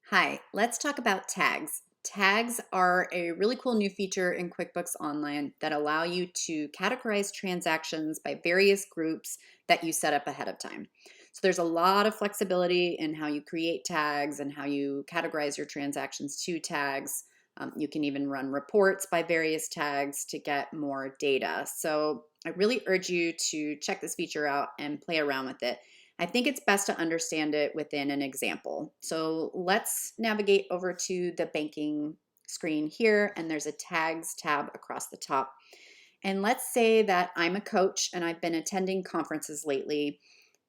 Hi, let's talk about tags. Tags are a really cool new feature in QuickBooks Online that allow you to categorize transactions by various groups that you set up ahead of time. So there's a lot of flexibility in how you create tags and how you categorize your transactions to tags. You can even run reports by various tags to get more data. So I really urge you to check this feature out and play around with it. I think it's best to understand it within an example. So let's navigate over to the banking screen here, and there's a tags tab across the top. And let's say that I'm a coach and I've been attending conferences lately.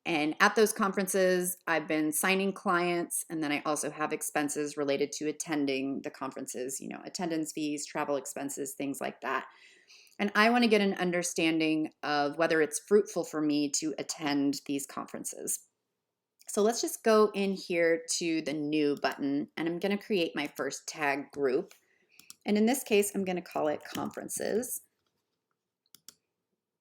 And at those conferences, I've been signing clients, and then I also have expenses related to attending the conferences, attendance fees, travel expenses, things like that. And I want to get an understanding of whether it's fruitful for me to attend these conferences. So let's just go in here to the new button, and I'm going to create my first tag group. And in this case, I'm going to call it conferences.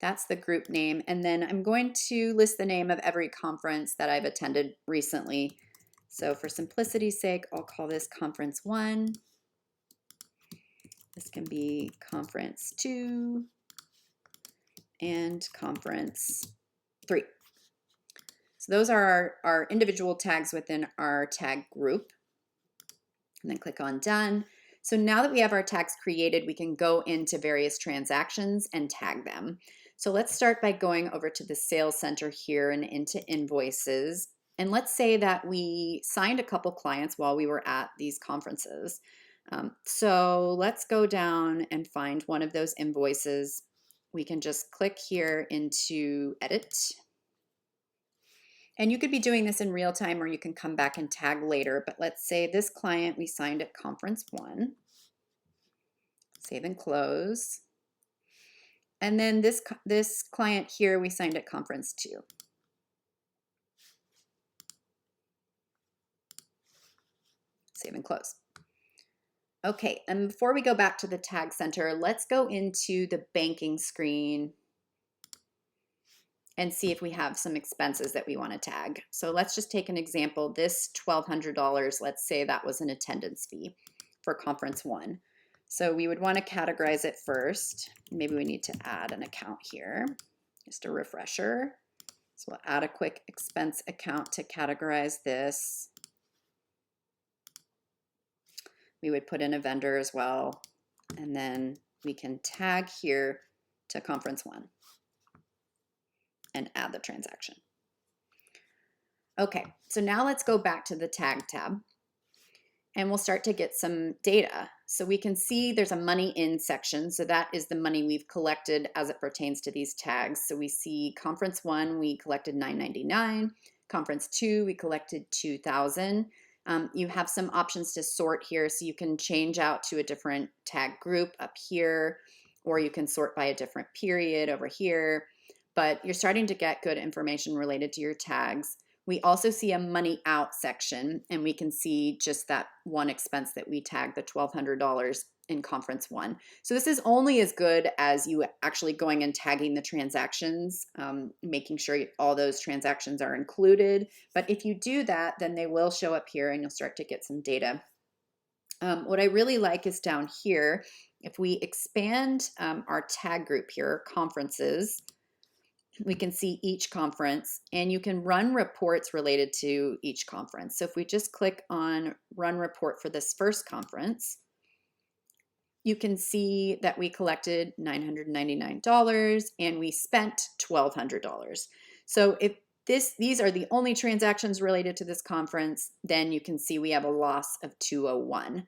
That's the group name. And then I'm going to list the name of every conference that I've attended recently. So for simplicity's sake, I'll call this conference 1. This can be conference 2 and conference 3. So those are our individual tags within our tag group. And then click on done. So now that we have our tags created, we can go into various transactions and tag them. So let's start by going over to the sales center here and into invoices. And let's say that we signed a couple clients while we were at these conferences. So let's go down and find one of those invoices. We can just click here into edit. And you could be doing this in real time, or you can come back and tag later. But let's say this client we signed at conference 1. Save and close. And then this client here we signed at conference 2. Save and close. Okay, and before we go back to the tag center, let's go into the banking screen and see if we have some expenses that we want to tag. So let's just take an example. This $1,200, let's say that was an attendance fee for conference 1. So we would want to categorize it first. Maybe we need to add an account here, just a refresher. So we'll add a quick expense account to categorize this. We would put in a vendor as well, and then we can tag here to conference 1 and add the transaction. Okay, so now let's go back to the tag tab and we'll start to get some data. So we can see there's a money in section. So that is the money we've collected as it pertains to these tags. So we see conference 1, we collected $9.99. Conference 2, we collected $2,000. You have some options to sort here. So you can change out to a different tag group up here, or you can sort by a different period over here. But you're starting to get good information related to your tags. We also see a money out section, and we can see just that one expense that we tagged, the $1,200 in conference 1. So this is only as good as you actually going and tagging the transactions, making sure all those transactions are included. But if you do that, then they will show up here and you'll start to get some data. What I really like is down here, if we expand our tag group here, conferences, we can see each conference, and you can run reports related to each conference. So if we just click on run report for this first conference, you can see that we collected $999 and we spent $1,200. So if these are the only transactions related to this conference, then you can see we have a loss of $201.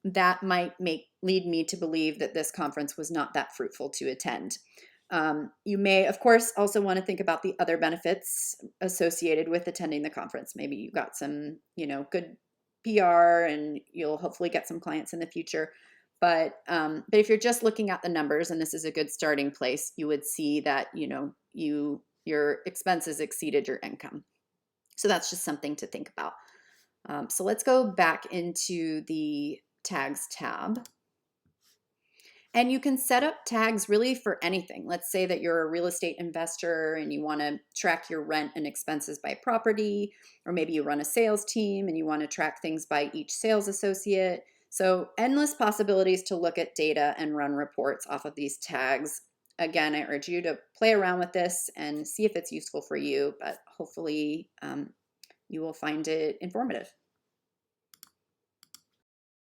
That might lead me to believe that this conference was not that fruitful to attend. You may, of course, also want to think about the other benefits associated with attending the conference. Maybe you got some, good PR and you'll hopefully get some clients in the future. But if you're just looking at the numbers, and this is a good starting place, you would see that, your expenses exceeded your income. So that's just something to think about. So let's go back into the tags tab. And you can set up tags really for anything. Let's say that you're a real estate investor and you want to track your rent and expenses by property, or maybe you run a sales team and you want to track things by each sales associate. So, endless possibilities to look at data and run reports off of these tags. Again, I urge you to play around with this and see if it's useful for you, but hopefully you will find it informative.